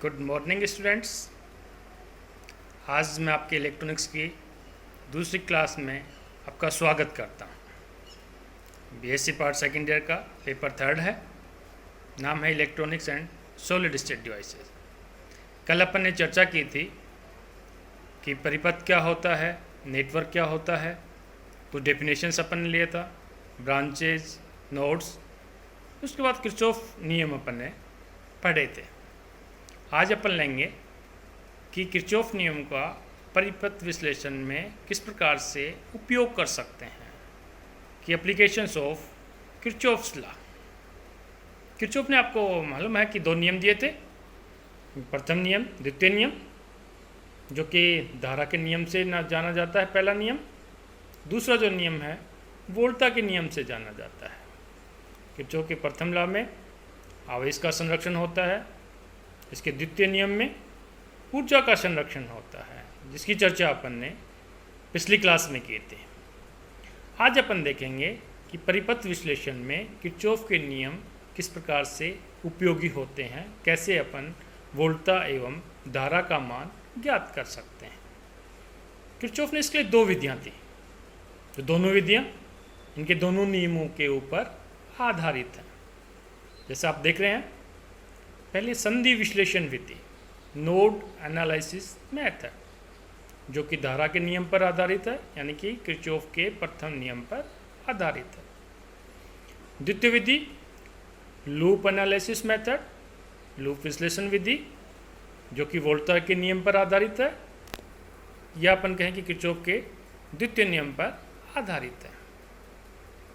Good morning students. आज मैं आपके इलेक्ट्रॉनिक्स की दूसरी क्लास में आपका स्वागत करता हूँ। बीएससी पार्ट सेकेंड ईयर का पेपर थर्ड है। नाम है electronics and solid state devices. कल अपन ने चर्चा की थी कि परिपथ क्या होता है, नेटवर्क क्या होता है, कुछ डेफिनेशंस अपन ने लिया था, ब्रांचेज, नोड्स। उसके बाद किरचॉफ नियम अपन ने पढ़े थे। आज अपन लेंगे कि किरचॉफ नियम का परिपथ विश्लेषण में किस प्रकार से उपयोग कर सकते हैं, कि applications of Kirchhoff's law. Kirchhoff ने आपको मालूम है कि दो नियम दिए थे। प्रथम नियम, द्वितीय नियम, जो कि धारा के नियम से जाना जाता है, पहला नियम। दूसरा जो नियम है वोल्टा के नियम से जाना जाता है। किरचॉफ के प्रथम लॉ में आवेश का संरक्षण होता है, इसके द्वितीय नियम में ऊर्जा का संरक्षण होता है, जिसकी चर्चा अपन ने पिछली क्लास में की थी। आज अपन देखेंगे कि परिपथ विश्लेषण में किरचॉफ के नियम किस प्रकार से उपयोगी होते हैं, कैसे अपन वोल्टा एवं धारा का मान ज्ञात कर सकते हैं। किरचॉफ ने इसके लिए दो विधियां थी, जो दोनों विधियां इनके दोनों नियमों के ऊपर आधारित हैं। जैसे आप देख रहे हैं, पहले संधि विश्लेषण विधि, नोड एनालिसिस मेथड, जो कि धारा के नियम पर आधारित है, यानी कि किरचॉफ के प्रथम नियम पर आधारित है। द्वितीय विधि लूप एनालिसिस मेथड, लूप विश्लेषण विधि, जो कि वोल्टा के नियम पर आधारित है, या अपन कहें कि किरचॉफ के द्वितीय नियम पर आधारित है।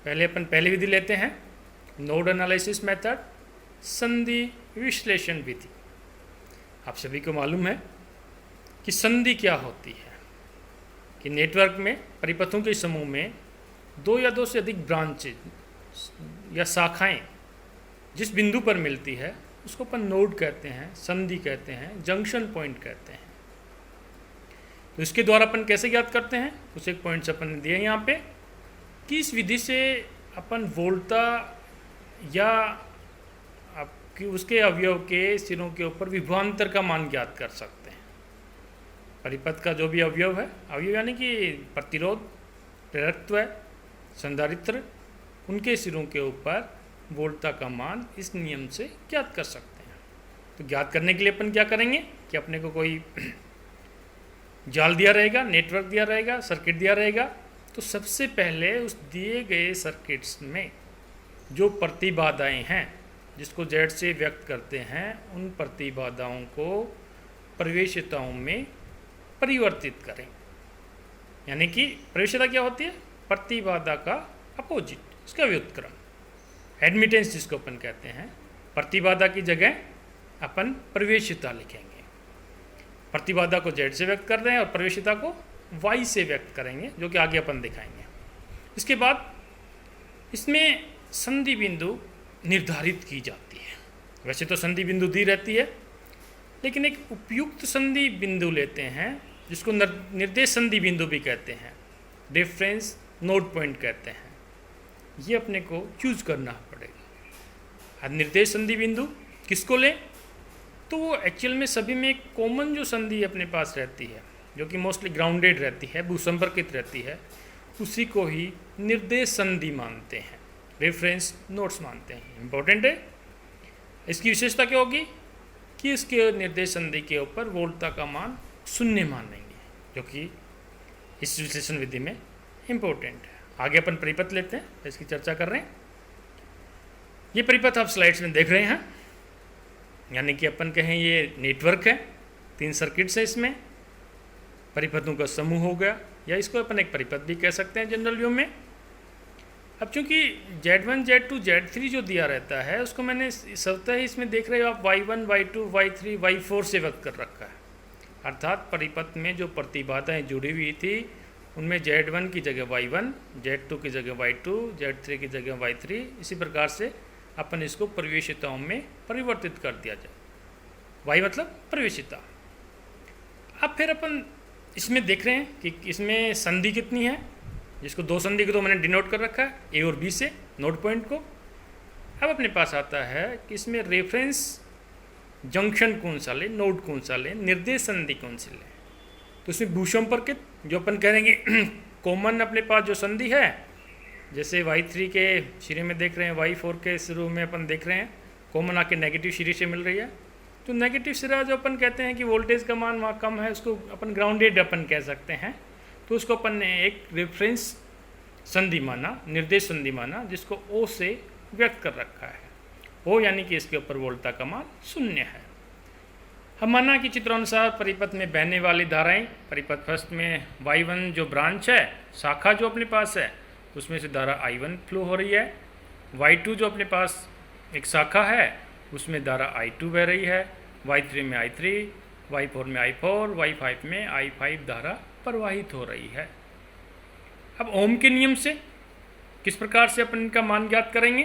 पहले अपन पहली विधि लेते हैं, नोड एनालिसिस मेथड, संधि विश्लेषण विधि। आप सभी को मालूम है कि संधि क्या होती है, कि नेटवर्क में परिपथों के समूह में दो या दो से अधिक ब्रांचेज या शाखाएं जिस बिंदु पर मिलती है उसको अपन नोड कहते हैं, संधि कहते हैं, जंक्शन पॉइंट कहते हैं। तो इसके द्वारा अपन कैसे ज्ञात करते हैं, कुछ एक पॉइंट्स अपन ने दिए यहाँ पे, कि इस विधि से अपन वोल्टा या कि उसके अवयव के सिरों के ऊपर विभवांतर का मान ज्ञात कर सकते हैं। परिपथ का जो भी अवयव है, अवयव यानी कि प्रतिरोध, प्रेरकत्व, संधारित्र, उनके सिरों के ऊपर वोल्टा का मान इस नियम से ज्ञात कर सकते हैं। तो ज्ञात करने के लिए अपन क्या करेंगे कि अपने को कोई जाल दिया रहेगा, नेटवर्क दिया रहेगा, सर्किट दिया रहेगा। तो सबसे पहले उस दिए गए सर्किट्स में जो प्रतिबाधाएं हैं, जिसको जेड से व्यक्त करते हैं, उन प्रतिबाधाओं को प्रवेशिताओं में परिवर्तित करें। यानी कि प्रवेशिता क्या होती है, प्रतिबाधा का अपोजिट, इसका व्युत्क्रम, एडमिटेंस जिसको अपन कहते हैं। प्रतिबाधा की जगह अपन प्रवेशिता लिखेंगे। प्रतिबाधा को जेड से व्यक्त कर रहे हैं और प्रवेशिता को वाई से व्यक्त करेंगे, जो कि आगे अपन दिखाएंगे। इसके बाद इसमें संधि बिंदु निर्धारित की जाती है। वैसे तो संधि बिंदु दी रहती है, लेकिन एक उपयुक्त संधि बिंदु लेते हैं, जिसको निर्देश संधि बिंदु भी कहते हैं, रेफरेंस नोड पॉइंट कहते हैं। ये अपने को चूज करना पड़ेगा। अब निर्देश संधि बिंदु किसको लें, तो वो एक्चुअल में सभी में एक कॉमन जो संधि अपने पास रहती है, जो कि मोस्टली ग्राउंडेड रहती है, भूसंपर्कित रहती है, उसी को ही निर्देश संधि मानते हैं, रेफरेंस नोड्स मानते हैं। इंपॉर्टेंट है। इसकी विशेषता क्या होगी कि इसके निर्देश संधि के ऊपर वोल्टा का मान 0 मानेंगे, जो कि इस विश्लेषण विधि में इंपॉर्टेंट है। आगे अपन परिपथ लेते हैं, इसकी चर्चा कर रहे हैं। ये परिपथ आप स्लाइड्स में देख रहे हैं, यानी कि अपन कहें ये नेटवर्क है, 3 सर्किट्स हैं इसमें, परिपथों का समूह हो गया, या इसको अपन एक परिपथ भी कह सकते हैं जनरल व्यू में। अब चूंकि Z1, Z2, Z3 जो दिया रहता है, उसको मैंने स्वतः ही इसमें देख रहे हो आप Y1, Y2, Y3, Y4 से व्यक्त कर रखा है। अर्थात परिपथ में जो प्रतिबाधाएं जुड़ी हुई थी, उनमें Z1 की जगह Y1, Z2 की जगह Y2, Z3 की जगह Y3, इसी प्रकार से अपन इसको प्रवेशिताओं में परिवर्तित कर दिया जाए। Y मतलब प्रवेशिता। अब फिर अपन इसमें देख रहे हैं कि इसमें संधि कितनी है, जिसको दो संधि को तो मैंने डिनोट कर रखा है, ए और बी से, नोड पॉइंट को। अब अपने पास आता है कि इसमें रेफरेंस जंक्शन कौन सा ले, नोड कौन सा ले, निर्देश संधि कौन सी ले। तो उसमें भूसंपर्कित जो अपन करेंगे कॉमन अपने पास जो संधि है, जैसे y3 के सिरे में देख रहे हैं, y4 के शुरू में अपन देख रहे हैं कॉमन आके नेगेटिव सिरे से मिल रही है। तो नेगेटिव सिरा जो अपन कहते हैं कि वोल्टेज का मान वहाँ कम है, उसको अपन ग्राउंडेड अपन कह सकते हैं। तो उसको अपन ने एक रेफरेंस संधि माना, निर्देश संधि माना, जिसको O से व्यक्त कर रखा है। O यानी कि इसके ऊपर वोल्टता का मान 0 है। हम माना कि चित्रानुसार परिपथ में बहने वाली धाराएं, परिपथ फर्स्ट में y1 जो ब्रांच है, शाखा जो अपने पास है, उसमें से धारा I1 फ्लो हो रही है। y2 जो अपने पास एक शाखा है, उसमें धारा I2 बह रही है। y3 में I3, y4 में I4, y5 में I5 धारा प्रवाहित हो रही है। अब ओम के नियम से किस प्रकार से अपन इनका मान ज्ञात करेंगे?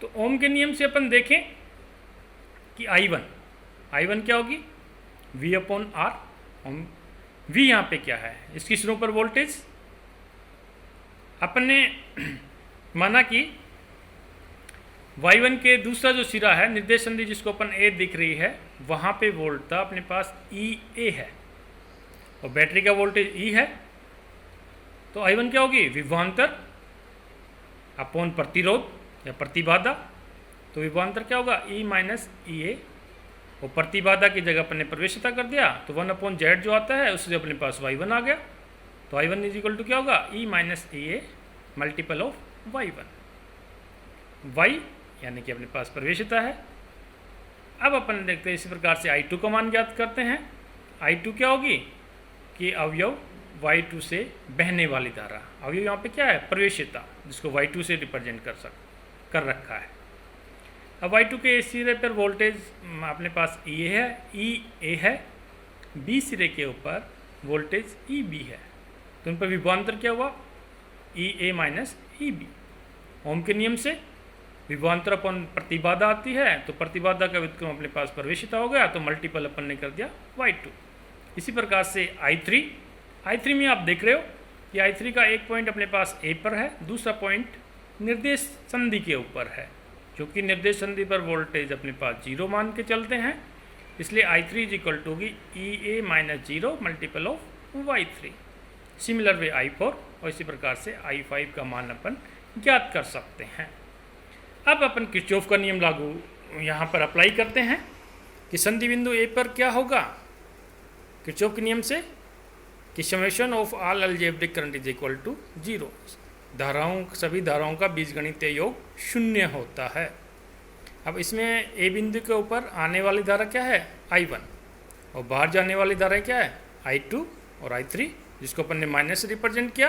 तो ओम के नियम से अपन देखें कि I1 क्या होगी? V/R। V यहाँ पे क्या है? इसकी सिरों पर वोल्टेज। अपन ने माना कि y1 के दूसरा जो सिरा है, निर्देश संधि जिसको अपन A दिख रही है, वहाँ पे वोल्टता अपने पास EA है और बैटरी का वोल्टेज E है। तो I1 क्या होगी? विभवांतर अपॉन प्रतिरोध या प्रतिबाधा। तो विभवांतर क्या होगा? E माइनस EA, और प्रतिबाधा की जगह अपन ने प्रवेशिता कर दिया, तो 1/Z जो आता है उससे अपने पास y1 आ गया। तो I1 इज इक्वल टू क्या होगा? E minus EA multiple of y1। y यानी कि अपने पास प्रवेशिता है। अब अपन देखते हैं इसी प्रकार से I2 का मान ज्ञात करते हैं। I2 क्या होगी? कि अवयव y2 से बहने वाली धारा, अवयव यहाँ पे क्या है? प्रवेशिता, जिसको y2 से रिप्रेजेंट कर रखा है। अब y2 के सिरे पर वोल्टेज अपने पास EA है, B सिरे के ऊपर वोल्टेज EB है। तो उन पर विभवांतर क्या हुआ? EA minus EB। ओम के नियम से विभवांतर अपन प्रतिबाधा आती है, तो प्रतिबाधा का व्युत्क्रम अपने पास प्रवेशिता हो गया, तो मल्टीपल अपन ने कर दिया y2। इसी प्रकार से I3 में आप देख रहे हो कि I3 का एक पॉइंट अपने पास A पर है, दूसरा पॉइंट निर्देश संधि के ऊपर है। क्योंकि निर्देश संधि पर वोल्टेज अपने पास 0 मान के चलते हैं, इसलिए I3 इज इक्वल टू होगी EA minus 0 multiple of y3। Similar way I4, और इसी प्रकार से I5 का मान अपन ज्ञात कर सकते हैं। अब अपन किरचॉफ का नियम लागू यहाँ पर अप्लाई करते हैं कि संधि बिंदु A पर क्या होगा? किरचॉफ के नियम से कि summation of all algebraic current is equal to 0। सभी धाराओं का बीजगणितीय योग 0 होता है। अब इसमें A बिंदु के ऊपर आने वाली धारा क्या है? I1, और बाहर जाने वाली धारा क्या है? I2 और I3, जिसको अपन ने माइनस से रिप्रेजेंट किया।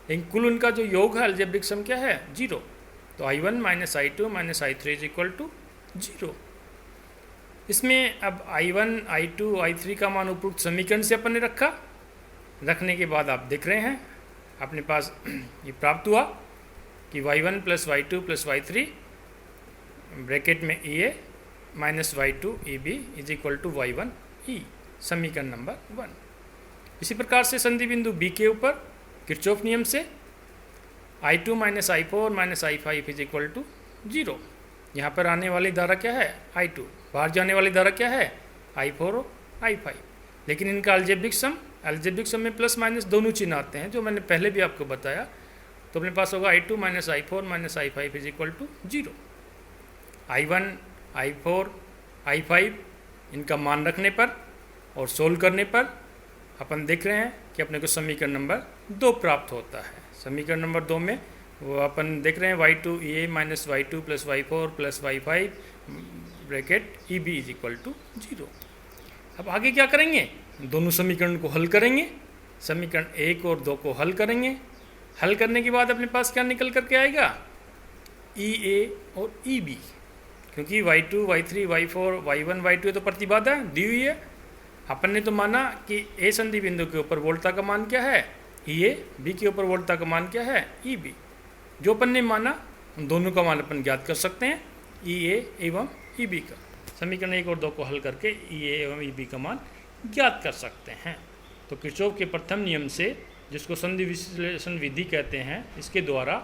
लेकिन कुल उनका जो योग है, अलजेब्रिक सम क्या है? 0। तो I1 minus I2 minus I3 is equal to 0। इसमें अब I1, I2, I3 का मान उपरोक्त समीकरण से अपन ने रखने के बाद आप देख रहे हैं अपने पास ये प्राप्त हुआ कि y1 plus y2 plus y3 bracket में EA minus y2 EB is equal to y1 E, समीकरण नंबर 1। इसी प्रकार से संधि बिंदु B के ऊपर किरचॉफ नियम से I2 minus I4 minus I5 is equal to 0। यहाँ पर आने वाली धारा क्या है? I2, बाहर जाने वाली धारा क्या है? I4 और I5। लेकिन इनका अलजेब्रिक सम में प्लस माइनस दोनों चिन्ह आते हैं, जो मैंने पहले भी आपको बताया। तो अपने पास होगा I2 minus I4 minus I5 is equal to 0। I1, I4, I5 इनका मान रखने पर और सोल्व करने पर अपन देख रहे हैं कि अपने को समीकरण नंबर 2 प्राप्त होता है। समीकरण नंबर 2 में वो अपन देख रहे हैं y2 EA minus y2 plus y4 plus y5 bracket EB is equal to 0। अब आगे क्या करेंगे? दोनों समीकरण को हल करेंगे। समीकरण 1 और 2 को हल करेंगे। हल करने के बाद अपने पास क्या निकल करके आएगा? EA और EB, क्योंकि y2, y3, y4, y1, y2 तो प्रतिबाधा दी हुई है। अपन ने तो माना कि A संधि बिंदु के ऊपर वोल्टता का मान क्या है? EA, B के ऊपर वोल्टता का मान क्या है? EB। जो अपन ने माना उन दोनों का मान अपन ज्ञात कर सकते हैं, EA एवं EB का। समीकरण 1 और 2 को हल करके EA एवं EB का मान ज्ञात कर सकते हैं। तो किरचॉफ के प्रथम नियम से, जिसको संधि विश्लेषण विधि कहते हैं, इसके द्वारा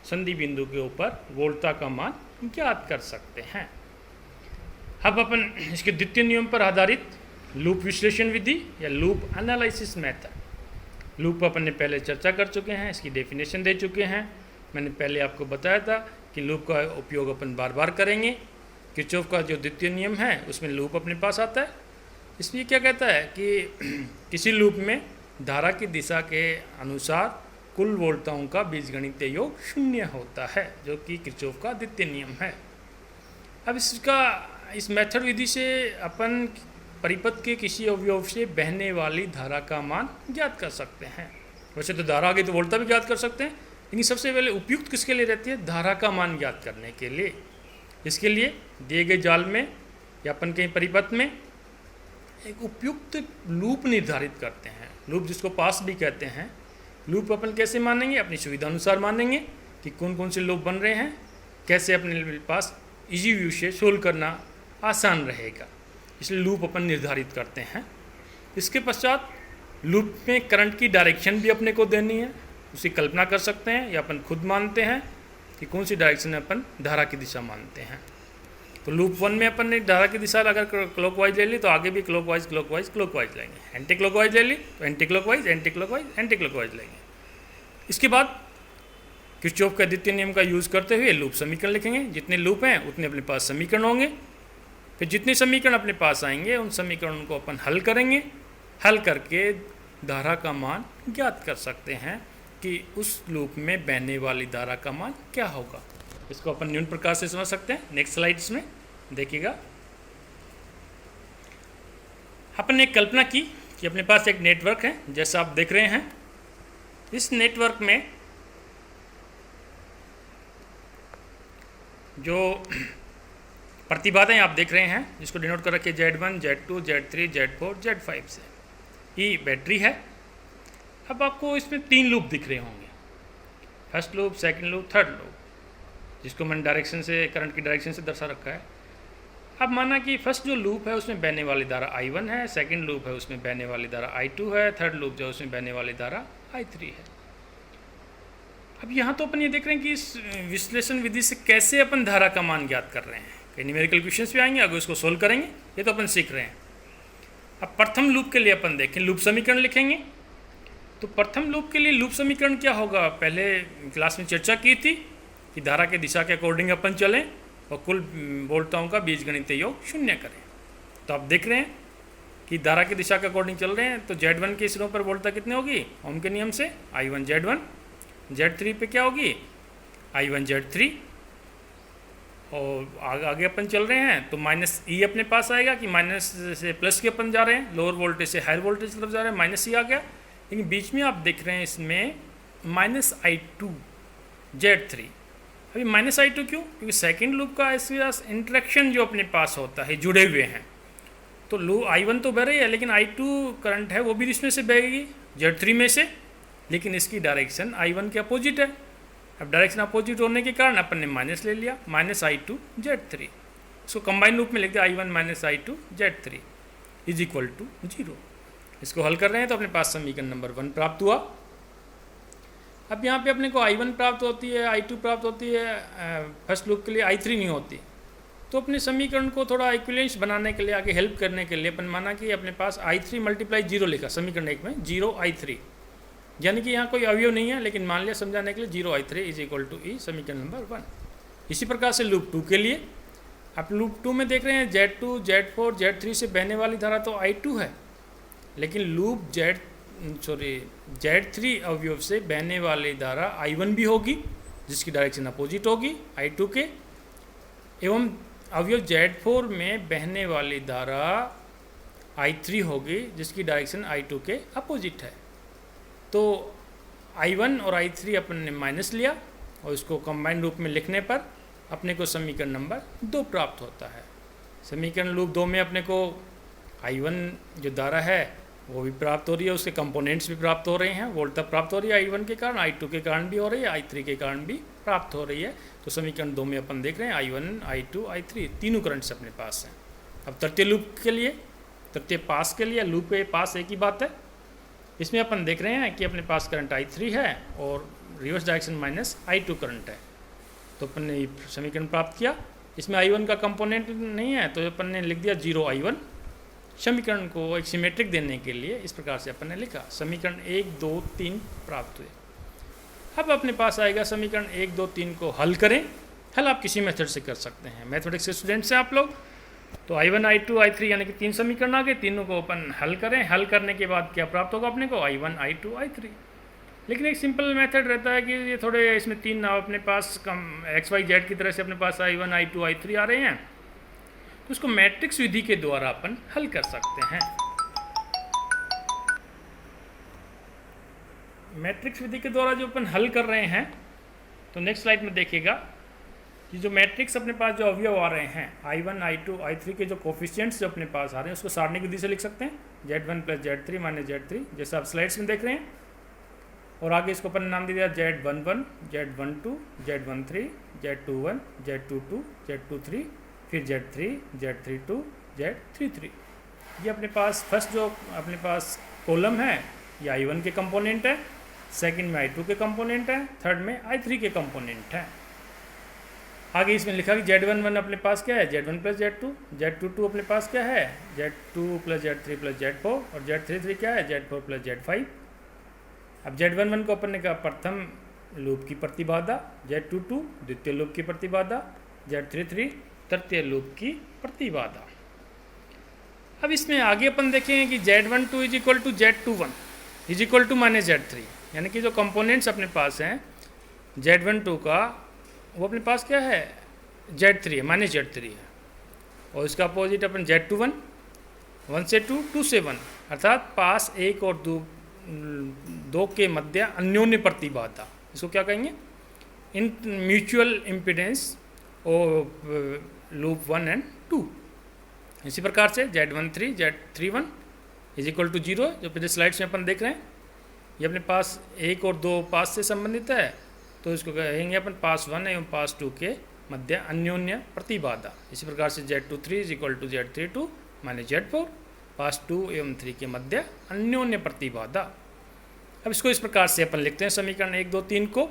संधि बिंदु के ऊपर वोल्टता का मान ज्ञात कर सकते हैं। अब अपन इसके द्वितीय नियम पर आधारित लूप विश्लेषण विधि या लूप एनालिसिस मेथड, लूप अपन ने पहले चर्चा कर चुके हैं, इसकी डेफिनेशन दे चुके हैं। मैंने पहले आपको बताया था कि लूप का उपयोग अपन बार बार करेंगे। किरचॉफ का जो द्वितीय नियम है उसमें लूप अपने पास आता है। इसमें क्या कहता है कि किसी लूप में धारा की दिशा के अनुसार कुल वोल्टताओं का बीजगणितीय योग 0 होता है, जो कि किरचॉफ का द्वितीय नियम है। अब इस मेथड विधि से अपन परिपथ के किसी अवयव से बहने वाली धारा का मान ज्ञात कर सकते हैं। वैसे तो धारा आगे तो वोल्टता भी ज्ञात कर सकते हैं, लेकिन सबसे पहले उपयुक्त किसके लिए रहती है? धारा का मान ज्ञात करने के लिए। इसके लिए दिए गए जाल में या अपन के परिपथ में एक उपयुक्त लूप निर्धारित करते हैं, लूप जिसको पास भी कहते हैं। लूप अपन कैसे मानेंगे? अपनी सुविधा अनुसार मानेंगे कि कौन कौन से लूप बन रहे हैं, कैसे अपने पास इजी व्यू से सोल्व करना आसान रहेगा, इसलिए लूप अपन निर्धारित करते हैं। इसके पश्चात लूप में करंट की डायरेक्शन भी अपने को देनी है, उसकी कल्पना कर सकते हैं या अपन खुद मानते हैं कि कौन सी डायरेक्शन में अपन धारा की दिशा मानते हैं। तो लूप 1 में अपन ने धारा की दिशा अगर क्लॉकवाइज ले ली तो आगे भी क्लॉकवाइज लेंगे। एंटी क्लॉकवाइज ले ली तो एंटी क्लॉकवाइज लेंगे। इसके बाद किरचॉफ का द्वितीय नियम का यूज़ करते हुए लूप समीकरण लिखेंगे। जितने लूप हैं उतने अपने पास समीकरण होंगे। फिर जितने समीकरण अपने पास आएंगे उन समीकरणों को अपन हल करेंगे। हल करके धारा का मान ज्ञात कर सकते हैं कि उस लूप में बहने वाली धारा का मान क्या होगा। इसको अपन निम्न प्रकार से समझ सकते हैं। नेक्स्ट स्लाइड्स में देखिएगा। अपन ने एक कल्पना की कि अपने पास एक नेटवर्क है, जैसा आप देख रहे हैं। इस नेटवर्क में जो प्रतिबाधाएं आप देख रहे हैं, जिसको डिनोट कर रखिए Z1, Z2, Z3, Z4, Z5 से, ये बैटरी है। अब आपको इसमें 3 लूप दिख रहे होंगे, first loop, second loop, third loop, जिसको मैंने डायरेक्शन से, करंट की डायरेक्शन से दर्शा रखा है। अब माना कि फर्स्ट जो लूप है उसमें बहने वाली धारा I1 है, सेकंड लूप है उसमें बहने वाली धारा I2 है, थर्ड लूप जो उसमें बहने वाली धारा I3 है। अब यहाँ तो अपन ये देख रहे हैं कि इस विश्लेषण विधि से कैसे अपन धारा का मान ज्ञात कर रहे हैं। कई न्यूमेरिकल क्वेश्चंस भी आएंगे, अगर उसको सोल्व करेंगे, ये तो अपन सीख रहे हैं। अब प्रथम लूप के लिए अपन देखें, लूप समीकरण लिखेंगे। तो प्रथम लूप के लिए लूप समीकरण क्या होगा? पहले क्लास में चर्चा की थी कि धारा के दिशा के अकॉर्डिंग अपन चलें और कुल वोल्टताओं का बीजगणितीय योग 0 करें। तो आप देख रहे हैं कि धारा की दिशा के अकॉर्डिंग चल रहे हैं, तो Z1 के सिरों पर वोल्टता कितनी होगी? ओम के नियम से I1 Z1, Z3 पे क्या होगी? I1 Z3, और आगे अपन चल रहे हैं तो माइनस ई अपने पास आएगा कि माइनस से प्लस के अपन जा रहे हैं, लोअर वोल्टेज से हायर वोल्टेज की तरफ जा रहे हैं, माइनस ई आ गया। लेकिन बीच में आप देख रहे हैं इसमें माइनस I2 Z3। अभी माइनस I2 क्यों? क्योंकि सेकंड लूप का इसके पास इंटरेक्शन जो अपने पास होता है, जुड़े हुए हैं। तो लूप I1 तो बह रही है, लेकिन I2 करंट है वो भी इसमें से बहेगी Z3 में से, लेकिन इसकी डायरेक्शन I1 के अपोजिट है। अब डायरेक्शन अपोजिट होने के कारण अपन ने माइनस ले लिया, माइनस I2 Z3। इसको कंबाइन लूप में लिख दिया I1 minus I2 Z3 is equal to 0। इसको हल कर रहे हैं तो अपने पास समीकरण नंबर 1 प्राप्त हुआ। अब यहाँ पे अपने को I1 प्राप्त होती है, I2 प्राप्त होती है, फर्स्ट लूप के लिए I3 नहीं होती। तो अपने समीकरण को थोड़ा इक्विवेलेंस बनाने के लिए, आगे हेल्प करने के लिए अपन माना कि अपने पास I3 मल्टीप्लाई 0 लिखा समीकरण 1 में, 0 I3, यानी कि यहाँ कोई अवयव नहीं है, लेकिन मान लिया समझाने के लिए 0 I3 इज इक्वल टू ई, समीकरण नंबर 1। इसी प्रकार से लूप 2 के लिए, आप लूप 2 में देख रहे हैं Z2, Z4, Z3 से बहने वाली धारा तो I2 है, लेकिन लूप Z3 अवयव से बहने वाली धारा I1 भी होगी, जिसकी डायरेक्शन अपोजिट होगी I2 के, एवं अवयव Z4 में बहने वाली धारा I3 होगी, जिसकी डायरेक्शन I2 के अपोजिट है। तो I1 और I3 अपन ने माइनस लिया और इसको कंबाइंड रूप में लिखने पर अपने को समीकरण नंबर 2 प्राप्त होता है। समीकरण लूप 2 में अपने को I1 जो धारा है वो भी प्राप्त हो रही है, उसके कंपोनेंट्स भी प्राप्त हो रहे हैं, वोल्टता प्राप्त हो रही है I1 के कारण, I2 के कारण भी हो रही है, I3 के कारण भी प्राप्त हो रही है। तो समीकरण 2 में अपन देख रहे हैं I1, I2, I3 तीनों करंट्स अपने पास हैं। अब तृतीय लूप के लिए, तृतीय पास के लिए, लूप के पास एक ही बात है। इसमें अपन देख रहे हैं कि अपने पास करंट I3 है और reverse direction minus I2 current है। तो अपन ने समीकरण प्राप्त किया। इसमें I1 का कंपोनेंट नहीं है, तो अपन ने लिख दिया 0 I1। समीकरण को एक सिमेट्रिक देने के लिए इस प्रकार से अपन ने लिखा, समीकरण 1, 2, 3 प्राप्त हुए। अब अपने पास आएगा समीकरण 1, 2, 3 को हल करें। हल आप किसी मेथड से कर सकते हैं, मैथमेटिक्स के स्टूडेंट्स हैं आप लोग। तो I1, I2, I3 यानी कि 3 समीकरण आ गए, तीनों को अपन हल करें। हल करने के बाद क्या प्राप्त होगा अपने को, I1, I2, I3। लेकिन एक सिंपल मेथड रहता है कि ये थोड़े इसमें तीन अपने पास कम XYZ की तरह से अपने पास I1, I2, I3 आ रहे हैं, तो उसको मैट्रिक्स विधि के द्वारा अपन हल कर सकते हैं। मैट्रिक्स विधि के द्वारा जो अपन हल कर रहे हैं, तो नेक्स्ट स्लाइड में देखिएगा कि जो मैट्रिक्स अपने पास जो अवयव आ रहे हैं I1, I2, I3 के जो कोफिशिएंट्स जो अपने पास आ रहे हैं उसको सारणिक विधि से लिख सकते हैं, Z1 + Z3 - Z3, जैसे आप स्लाइड्स में देख रहे हैं। और आगे इसको अपन नाम दे दिया Z11, Z12, Z13, Z21, Z22, Z23, फिर Z3, Z32, Z33। ये अपने पास फर्स्ट जो अपने पास कॉलम है ये I1 के कंपोनेंट है, सेकंड में I2 के कंपोनेंट है, थर्ड में I3 के कंपोनेंट है। आगे इसमें लिखा कि Z11 अपने पास क्या है, Z1 + Z2, Z22 अपने पास क्या है, Z2 + Z3 + Z4, और Z33 क्या है, Z4 + Z5। अब Z11 को अपन ने कहा प्रथम लूप की प्रतिबाधा, Z22 द्वितीय लूप की प्रतिबाधा, Z33 तृतीय लूप की प्रतिबाधा। अब इसमें आगे अपन देखें कि Z12 = Z21 = -Z3, यानी कि जो कंपोनेंट्स अपने पास हैं Z12 का वो अपने पास क्या है, Z3 है, -Z3 है। और इसका अपोजिट अपन Z21 1 से 2, 2 से 1, अर्थात पास 1 और 2 के मध्य अन्योन्य प्रतिबाधा, इसको क्या कहेंगे, इन म्यूचुअल इम्पिडेंस और लूप 1 और 2। इसी प्रकार से Z13, Z31 = 0, जो पिछले स्लाइड्स में अपन देख रहे हैं, ये अपने पास 1 और 2 पास से संबंधित है, तो इसको कहेंगे अपन पास 1 एवं पास 2 के मध्य अन्योन्य प्रतिबाधा। इसी प्रकार से Z23 = Z32 - Z4, पास 2 एवं 3 के मध्य अन्योन्य प्रतिबाधा। अब इसको इस प्रकार से अपन लिखते हैं समीकरण 1, 2, 3 को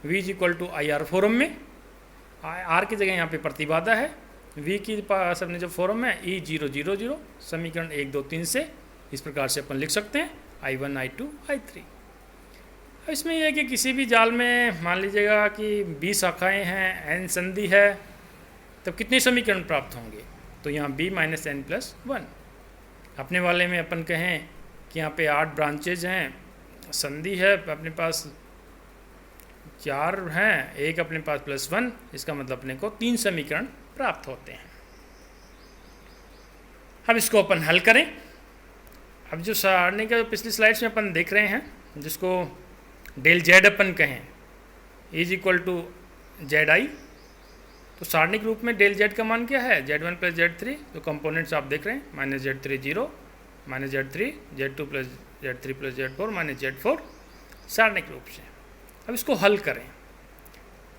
V = IR फॉर्म में। R की जगह यहाँ पे प्रतिबाधा है, V की पास अपने जो फॉर्म है E0, 0, 0। समीकरण 1, 2, 3 से इस प्रकार से अपन लिख सकते हैं I1, I2, I3। अब इसमें यह है कि किसी भी जाल में मान लीजिएगा कि 20 शाखाएँ हैं, n संधि है, तब कितने समीकरण प्राप्त होंगे, तो यहाँ B - n + 1। अपने वाले में अपन कहें कि यहाँ पे 8 ब्रांचेज हैं, संधि है अपने पास 4 हैं, एक अपने पास +1, इसका मतलब अपने को 3 समीकरण प्राप्त होते हैं। अब इसको अपन हल करें। अब जो सारणी का जो पिछली स्लाइड्स में अपन देख रहे हैं, जिसको डेल Z अपन कहें = ZI, तो सारणिक रूप में डेल Z का मान क्या है, Z1 + Z3, जो कंपोनेंट्स आप देख रहे हैं, -Z3 0, -Z3, Z2 + Z3 + Z4, -Z4 सारणिक रूप से। अब इसको हल करें।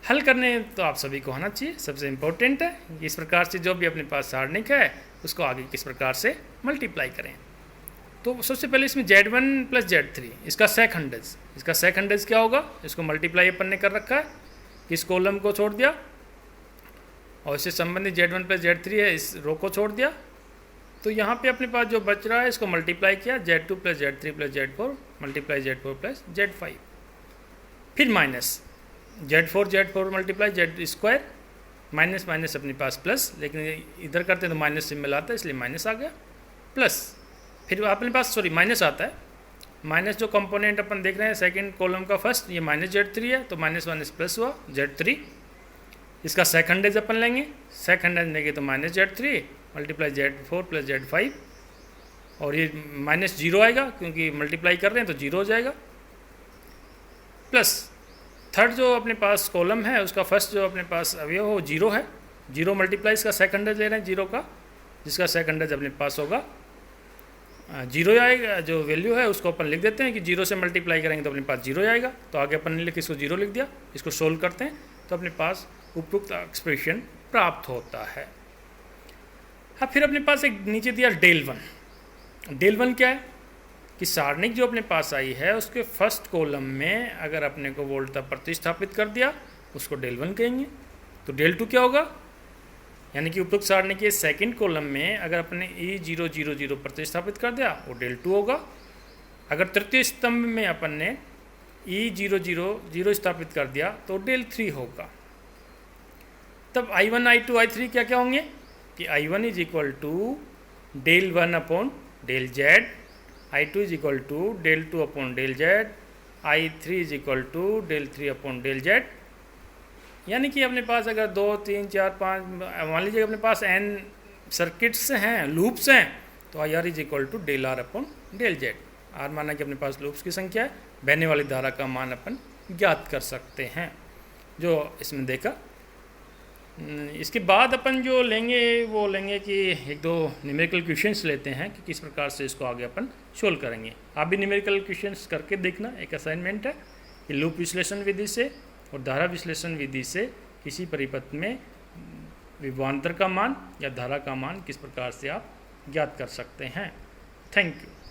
हल करने तो आप सभी को आना चाहिए, सबसे इम्पोर्टेंट है। इस प्रकार से जो भी अपने पास सारणिक है उसको आगे किस प्रकार से मल्टीप्लाई करें। तो सबसे पहले इसमें Z1 + Z3, इसका सेकंडेज क्या होगा, इसको मल्टीप्लाई अपन ने कर रखा है, इस कॉलम को छोड़ दिया और इससे संबंधित Z1 + Z3 है, इस रो को छोड़ दिया। तो यहाँ पे अपने पास जो बच रहा है इसको मल्टीप्लाई किया, Z2 + Z3 + Z4 × Z4 + Z5, फिर minus Z4 × Z² minus minus अपने पास प्लस, लेकिन इधर करते हैं तो माइनस सिंबल आता है इसलिए माइनस आ गया, प्लस फिर अपने पास माइनस आता है। माइनस जो कंपोनेंट अपन देख रहे हैं सेकंड कॉलम का फर्स्ट, ये -Z3 है, तो माइनस माइनस प्लस हुआ Z3। इसका सेकंडेज अपन लेंगे, सेकंडेज लेंगे तो -Z3 × Z4 + Z5, और ये -0 आएगा क्योंकि मल्टीप्लाई कर रहे हैं तो 0 हो जाएगा, प्लस थर्ड जो अपने पास कॉलम है उसका फर्स्ट जो अपने पास अवयव हो 0 है, 0 मल्टीप्लाई इसका सेकंडेज ले रहे हैं 0 का, जिसका सेकंडेज अपने पास होगा 0 आएगा। जो वैल्यू है उसको अपन लिख देते हैं कि 0 से मल्टीप्लाई करेंगे तो अपने पास 0 आएगा, तो आगे अपन ने लिख इसको 0 लिख दिया। इसको सोल्व करते हैं तो अपने पास उपयुक्त एक्सप्रेशन प्राप्त होता है। अब फिर अपने पास एक नीचे दिया डेल 1। डेल 1 क्या है कि सारणिक जो अपने पास आई है उसके फर्स्ट कॉलम में अगर अपने को वोल्टता प्रतिस्थापित कर दिया उसको डेल 1 कहेंगे। तो डेल 2 क्या होगा, यानी कि उपरोक्त सारणी के सेकंड कॉलम में अगर अपने E000 प्रतिस्थापित कर दिया वो del 2 होगा। अगर तृतीय स्तंभ में अपन ने E000 स्थापित कर दिया तो del 3 होगा। तब I1 I2 I3 क्या क्या होंगे कि I1 is equal to del 1 upon del z, I2 is equal to del 2 upon del z, I3 is equal to del 3 upon del z। यानी कि अपने पास अगर 2 3 4 5 मान लीजिए अपने पास n सर्किट्स हैं, लूप्स हैं, तो IR is equal to del R upon del z। R माना कि अपने पास लूप्स की संख्या है, बहने वाली धारा का मान अपन ज्ञात कर सकते हैं, जो इसमें देखा। इसके बाद अपन जो लेंगे वो लेंगे कि एक दो न्यूमेरिकल क्वेश्चंस लेते हैं कि किस प्रकार से इसको आगे अपन सोल्व करेंगे। आप भी न्यूमेरिकल क्वेश्चंस करके देखना, एक असाइनमेंट है कि लूप विश्लेषण विधि से और धारा विश्लेषण विधि से किसी परिपथ में विभवांतर का मान या धारा का मान किस प्रकार से आप ज्ञात कर सकते हैं। Thank you.